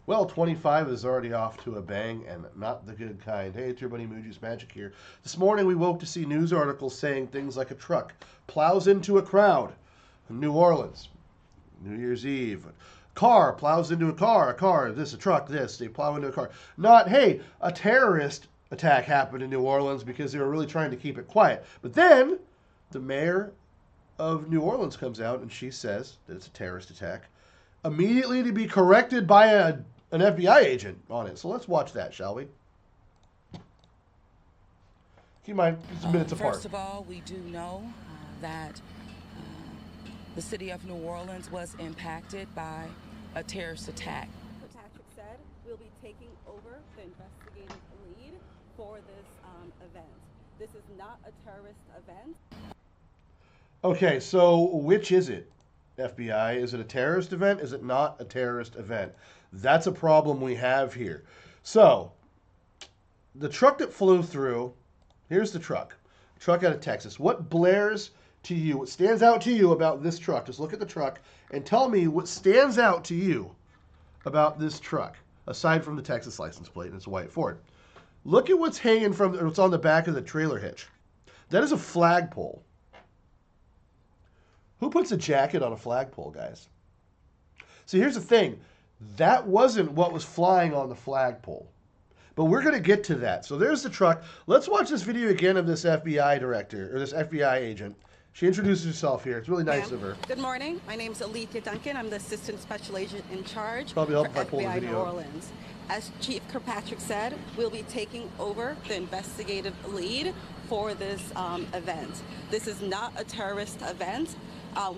Well, 25 is already off to a bang, and not the good kind. Hey, it's your buddy Mooju's Magic here. This morning we woke to see news articles saying things like a truck plows into a crowd in New Orleans, New Year's Eve. Car plows into a car, this, a truck, this. They plow into a car. Not, hey, a terrorist attack happened in New Orleans because they were really trying to keep it quiet. But then the mayor of New Orleans comes out and she says that it's a terrorist attack, immediately to be corrected by an FBI agent on it. So let's watch that, shall we? Keep in mind, it's minutes apart. First of all, we do know that the city of New Orleans was impacted by a terrorist attack. Patrick said we'll be taking over the investigative lead for this event. This is not a terrorist event. Okay, so which is it, FBI? Is it a terrorist event? Is it not a terrorist event? That's a problem we have here. So, the truck that flew through, here's the truck out of Texas. What blares to you, what stands out to you about this truck? Just look at the truck and tell me what stands out to you about this truck, aside from the Texas license plate and it's a white Ford. Look at what's hanging from, what's on the back of the trailer hitch. That is a flagpole. Who puts a jacket on a flagpole, guys? See, here's the thing. That wasn't what was flying on the flagpole. But we're going to get to that. So there's the truck. Let's watch this video again of this FBI director, or this FBI agent. She introduces herself here. It's really nice of her. Good morning. My name is Alethea Duncan. I'm the Assistant Special Agent in charge Probably for help if I pull the FBI New video up. Orleans. As Chief Kirkpatrick said, we'll be taking over the investigative lead for this event. This is not a terrorist event.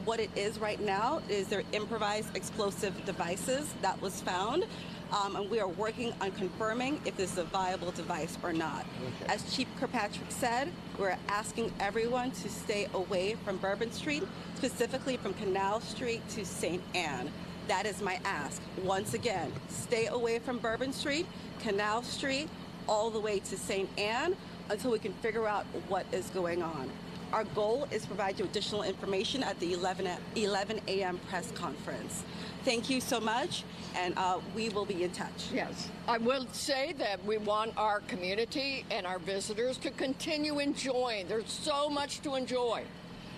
What it is right now is their improvised explosive devices that was found, and we are working on confirming if this is a viable device or not. Okay. As Chief Kirkpatrick said, we're asking everyone to stay away from Bourbon Street, specifically from Canal Street to St. Anne. That is my ask. Once again, stay away from Bourbon Street, Canal Street, all the way to St. Anne until we can figure out what is going on. Our goal is to provide you additional information at the 11 a.m. press conference. Thank you so much, and we will be in touch. Yes, I will say that we want our community and our visitors to continue enjoying. There's so much to enjoy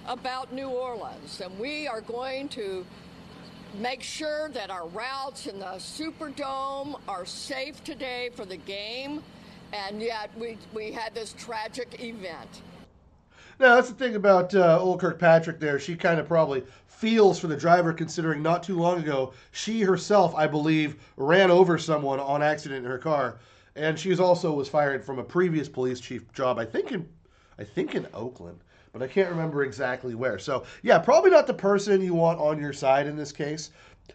about New Orleans, and we are going to make sure that our routes in the Superdome are safe today for the game, and yet we had this tragic event. Now, that's the thing about old Kirkpatrick there. She kind of probably feels for the driver, considering not too long ago, she herself, I believe, ran over someone on accident in her car. And she also was fired from a previous police chief job, I think in Oakland, but I can't remember exactly where. So, yeah, probably not the person you want on your side in this case.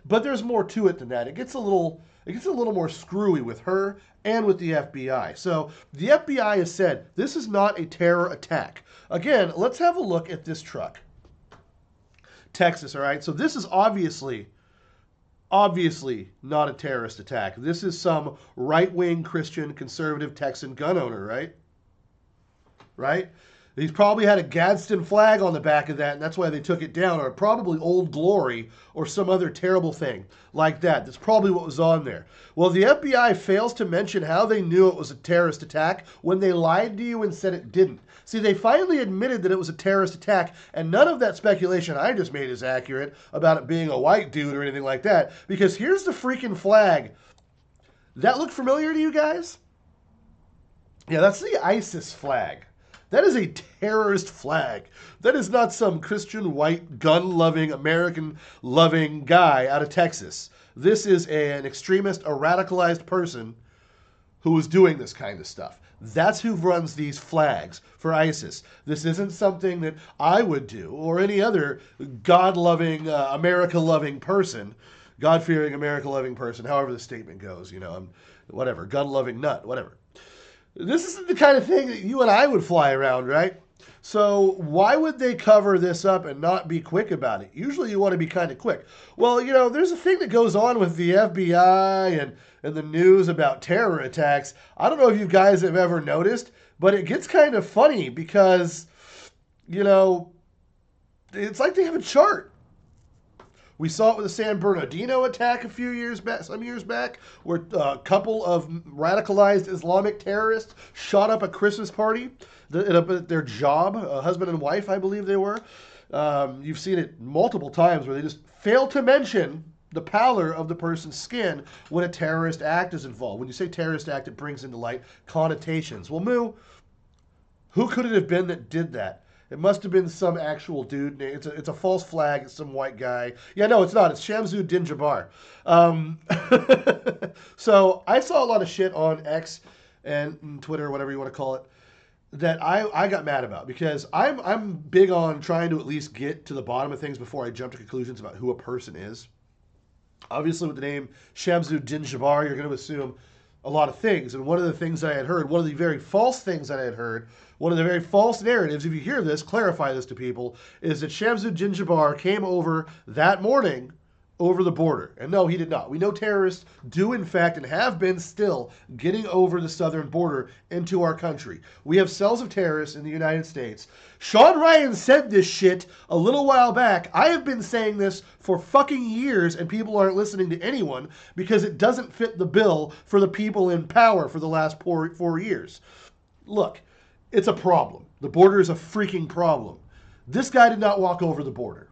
But there's more to it than that. It gets a little more screwy with her and with the FBI. So the FBI has said this is not a terror attack. Again, let's have a look at this truck. Texas, all right? So this is obviously not a terrorist attack. This is some right-wing Christian conservative Texan gun owner, right? Right? He's probably had a Gadsden flag on the back of that, and that's why they took it down, or probably Old Glory or some other terrible thing like that. That's probably what was on there. Well, the FBI fails to mention how they knew it was a terrorist attack when they lied to you and said it didn't. See, they finally admitted that it was a terrorist attack, and none of that speculation I just made is accurate about it being a white dude or anything like that, because here's the freaking flag. That look familiar to you guys? Yeah, that's the ISIS flag. That is a terrorist flag. That is not some Christian, white, gun-loving, American-loving guy out of Texas. This is an extremist, a radicalized person who is doing this kind of stuff. That's who runs these flags for ISIS. This isn't something that I would do or any other God-loving, America-loving person, God-fearing, America-loving person, however the statement goes, whatever, gun-loving nut, whatever. This isn't the kind of thing that you and I would fly around, right? So why would they cover this up and not be quick about it? Usually you want to be kind of quick. Well, there's a thing that goes on with the FBI and the news about terror attacks. I don't know if you guys have ever noticed, but it gets kind of funny because, it's like they have a chart. We saw it with the San Bernardino attack a few years back, some years back, where a couple of radicalized Islamic terrorists shot up a Christmas party at their job, a husband and wife, I believe they were. You've seen it multiple times where they just fail to mention the pallor of the person's skin when a terrorist act is involved. When you say terrorist act, it brings into light connotations. Well, Moo, who could it have been that did that? It must have been some actual dude. It's a false flag. It's some white guy. Yeah, no, it's not. It's Shamsuddin Jabbar. So I saw a lot of shit on X and Twitter, whatever you want to call it, that I got mad about because I'm big on trying to at least get to the bottom of things before I jump to conclusions about who a person is. Obviously, with the name Shamsuddin Jabbar, you're going to assume a lot of things. And one of the things that I had heard, one of the very false things that I had heard, one of the very false narratives, if you hear this, clarify this to people, is that Shamsuddin Jabbar came over that morning over the border. And no, he did not. We know terrorists do, in fact, and have been still getting over the southern border into our country. We have cells of terrorists in the United States. Sean Ryan said this shit a little while back. I have been saying this for fucking years, and people aren't listening to anyone because it doesn't fit the bill for the people in power for the last 4 years. Look, it's a problem. The border is a freaking problem. This guy did not walk over the border.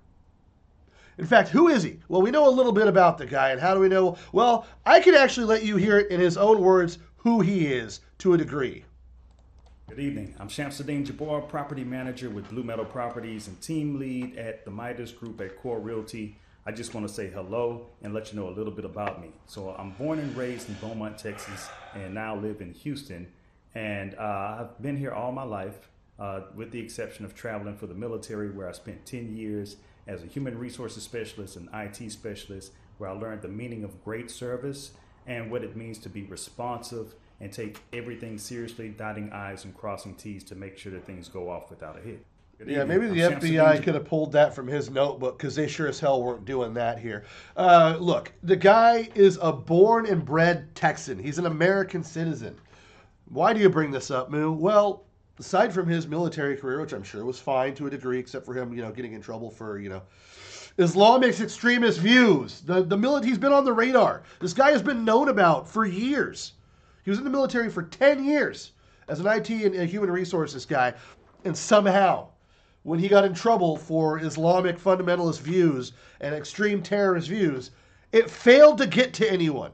In fact, who is he? Well, we know a little bit about the guy, and how do we know? Well, I can actually let you hear it in his own words who he is to a degree. Good evening. I'm Shamsuddin Jabbar, property manager with Blue Meadow Properties and team lead at the Midas Group at Core Realty. I just want to say hello and let you know a little bit about me. So I'm born and raised in Beaumont, Texas, and now live in Houston. And I've been here all my life, with the exception of traveling for the military, where I spent 10 years as a human resources specialist and IT specialist, where I learned the meaning of great service and what it means to be responsive and take everything seriously, dotting I's and crossing T's to make sure that things go off without a hit. Yeah, maybe the FBI could have pulled that from his notebook because they sure as hell weren't doing that here. Look, the guy is a born and bred Texan. He's an American citizen. Why do you bring this up, Moo? Well, aside from his military career, which I'm sure was fine to a degree, except for him, getting in trouble for, Islamic extremist views. He's been on the radar. This guy has been known about for years. He was in the military for 10 years as an IT and human resources guy. And somehow, when he got in trouble for Islamic fundamentalist views and extreme terrorist views, it failed to get to anyone.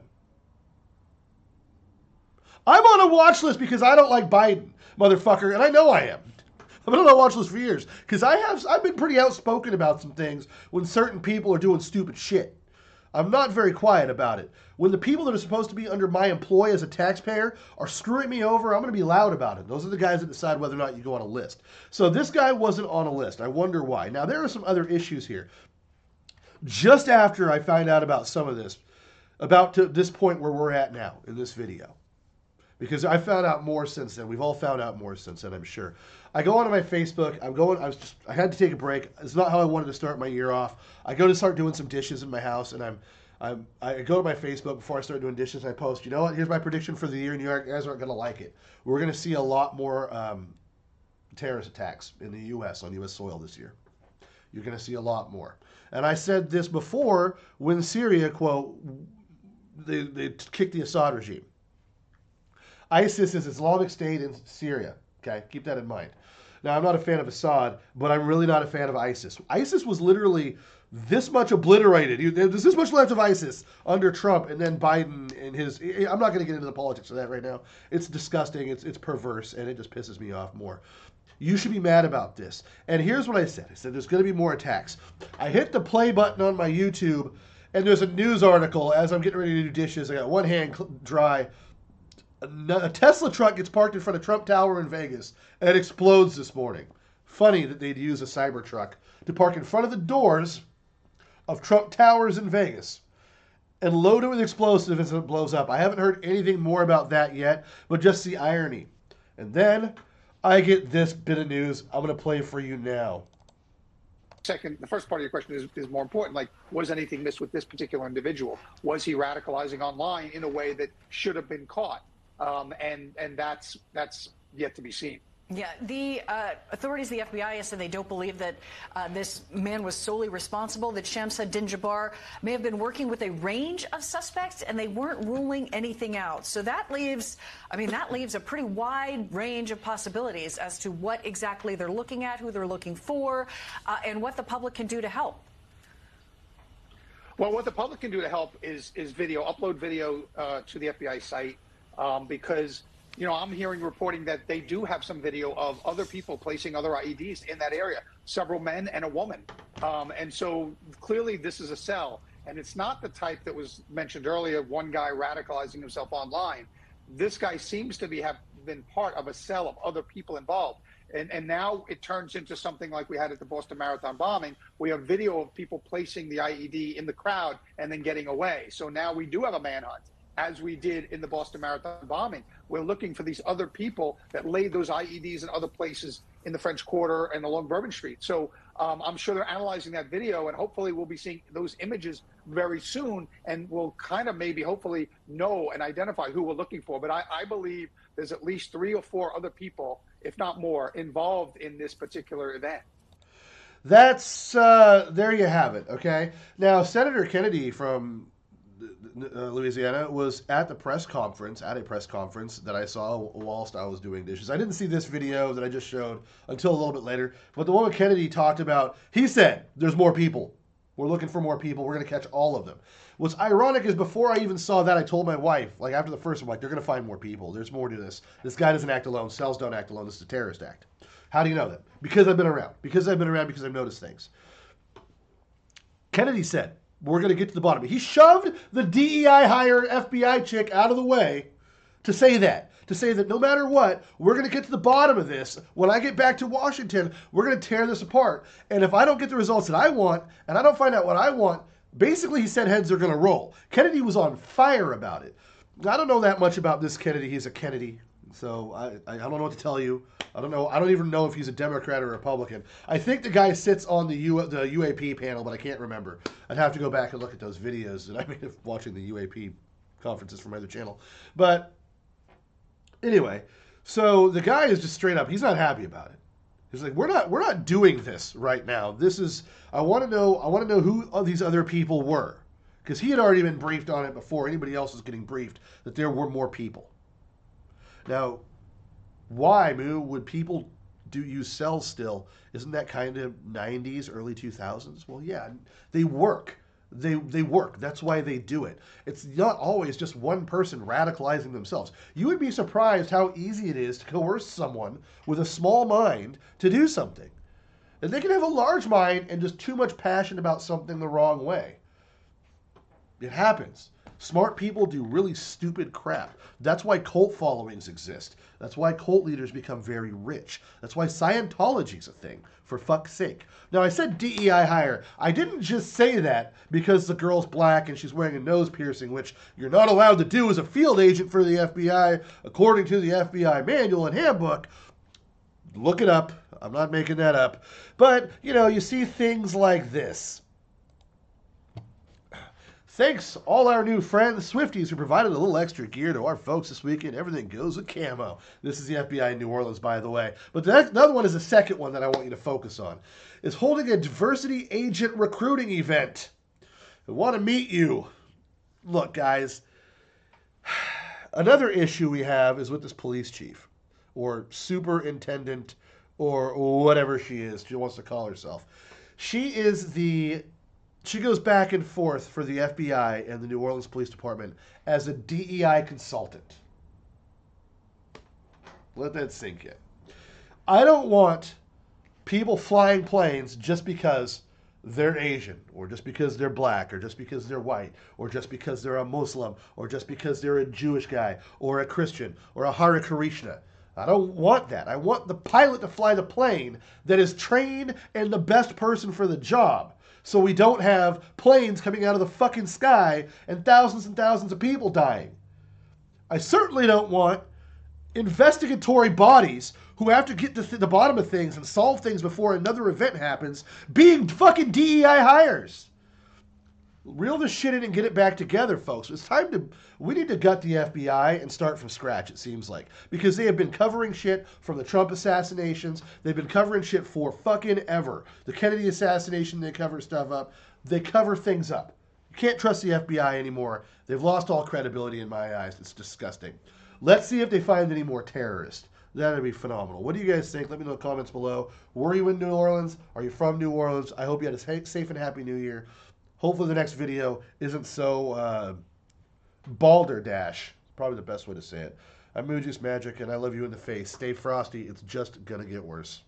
I'm on a watch list because I don't like Biden, motherfucker, and I know I am. I've been on a watch list for years because I've been pretty outspoken about some things when certain people are doing stupid shit. I'm not very quiet about it. When the people that are supposed to be under my employ as a taxpayer are screwing me over, I'm going to be loud about it. Those are the guys that decide whether or not you go on a list. So this guy wasn't on a list. I wonder why. Now, there are some other issues here. Just after I find out about some of this, about to this point where we're at now in this video, because I found out more since then. We've all found out more since then, I'm sure. I go onto my Facebook. I had to take a break. It's not how I wanted to start my year off. I go to start doing some dishes in my house, and I go to my Facebook before I start doing dishes, and I post, you know what? Here's my prediction for the year, and you guys aren't going to like it. We're going to see a lot more terrorist attacks in the U.S. on U.S. soil this year. You're going to see a lot more. And I said this before when Syria, quote, they kicked the Assad regime. ISIS is Islamic State in Syria. Okay, keep that in mind. Now, I'm not a fan of Assad, but I'm really not a fan of ISIS. ISIS was literally this much obliterated. There's this much left of ISIS under Trump, and then Biden and his... I'm not going to get into the politics of that right now. It's disgusting, it's perverse, and it just pisses me off more. You should be mad about this. And here's what I said. I said there's going to be more attacks. I hit the play button on my YouTube, and there's a news article as I'm getting ready to do dishes. I got one hand dry. A Tesla truck gets parked in front of Trump Tower in Vegas, and it explodes this morning. Funny that they'd use a Cybertruck to park in front of the doors of Trump Towers in Vegas and load it with explosives as it blows up. I haven't heard anything more about that yet, but just the irony. And then I get this bit of news I'm going to play for you now. Second, the first part of your question is more important. Like, was anything missed with this particular individual? Was he radicalizing online in a way that should have been caught? And that's yet to be seen. Yeah, the authorities, the FBI, said they don't believe that this man was solely responsible, that Shamsuddin Jabbar may have been working with a range of suspects, and they weren't ruling anything out. So that leaves, that leaves a pretty wide range of possibilities as to what exactly they're looking at, who they're looking for, and what the public can do to help. Well, what the public can do to help is upload video to the FBI site, because I'm hearing reporting that they do have some video of other people placing other IEDs in that area, several men and a woman. And so clearly this is a cell, and it's not the type that was mentioned earlier, one guy radicalizing himself online. This guy seems to have been part of a cell of other people involved. And now it turns into something like we had at the Boston Marathon bombing. We have video of people placing the IED in the crowd and then getting away. So now we do have a manhunt, as we did in the Boston Marathon bombing. We're looking for these other people that laid those IEDs in other places in the French Quarter and along Bourbon Street. So I'm sure they're analyzing that video, and hopefully we'll be seeing those images very soon, and we'll kind of maybe hopefully know and identify who we're looking for. But I believe there's at least 3 or 4 other people, if not more, involved in this particular event. That's, there you have it, okay? Now, Senator Kennedy from Louisiana was at a press conference that I saw whilst I was doing dishes. I didn't see this video that I just showed until a little bit later, but the one with Kennedy talked about, he said, there's more people. We're looking for more people. We're going to catch all of them. What's ironic is before I even saw that, I told my wife, like after the first one, they're going to find more people. There's more to this. This guy doesn't act alone. Cells don't act alone. This is a terrorist act. How do you know that? Because I've been around. Because I've noticed things. Kennedy said, we're going to get to the bottom. He shoved the DEI hire FBI chick out of the way to say that. To say that no matter what, we're going to get to the bottom of this. When I get back to Washington, we're going to tear this apart. And if I don't get the results that I want, and I don't find out what I want, basically he said heads are going to roll. Kennedy was on fire about it. I don't know that much about this Kennedy. He's a Kennedy. So I don't know what to tell you. I don't know. I don't even know if he's a Democrat or a Republican. I think the guy sits on the UAP panel, but I can't remember. I'd have to go back and look at those videos that I made of watching the UAP conferences from my other channel. But anyway, so the guy is just straight up. He's not happy about it. He's like, we're not doing this right now. This is. I want to know who these other people were, because he had already been briefed on it before anybody else was getting briefed that there were more people. Now, why, Moo, would people use cells still? Isn't that kind of 90s, early 2000s? Well, yeah, they work. They work. That's why they do it. It's not always just one person radicalizing themselves. You would be surprised how easy it is to coerce someone with a small mind to do something. And they can have a large mind and just too much passion about something the wrong way. It happens. Smart people do really stupid crap. That's why cult followings exist. That's why cult leaders become very rich. That's why Scientology's a thing, for fuck's sake. Now, I said DEI hire. I didn't just say that because the girl's black and she's wearing a nose piercing, which you're not allowed to do as a field agent for the FBI, according to the FBI manual and handbook. Look it up. I'm not making that up. But, you see things like this. Thanks, all our new friends, Swifties, who provided a little extra gear to our folks this weekend. Everything goes with camo. This is the FBI in New Orleans, by the way. But another one is the second one that I want you to focus on. Is holding a diversity agent recruiting event. I want to meet you. Look, guys, another issue we have is with this police chief, or superintendent, or whatever she wants to call herself. She goes back and forth for the FBI and the New Orleans Police Department as a DEI consultant. Let that sink in. I don't want people flying planes just because they're Asian, or just because they're black, or just because they're white, or just because they're a Muslim, or just because they're a Jewish guy, or a Christian, or a Hare Krishna. I don't want that. I want the pilot to fly the plane that is trained and the best person for the job. So we don't have planes coming out of the fucking sky and thousands of people dying. I certainly don't want investigatory bodies who have to get to the bottom of things and solve things before another event happens being fucking DEI hires. Reel this shit in and get it back together, folks. It's time to. We need to gut the FBI and start from scratch, it seems like. Because they have been covering shit from the Trump assassinations. They've been covering shit for fucking ever. The Kennedy assassination, they cover stuff up. They cover things up. You can't trust the FBI anymore. They've lost all credibility in my eyes. It's disgusting. Let's see if they find any more terrorists. That'd be phenomenal. What do you guys think? Let me know in the comments below. Were you in New Orleans? Are you from New Orleans? I hope you had a safe and happy New Year. Hopefully the next video isn't so balderdash. Probably the best way to say it. I'm Mooj's Magic, and I love you in the face. Stay frosty. It's just going to get worse.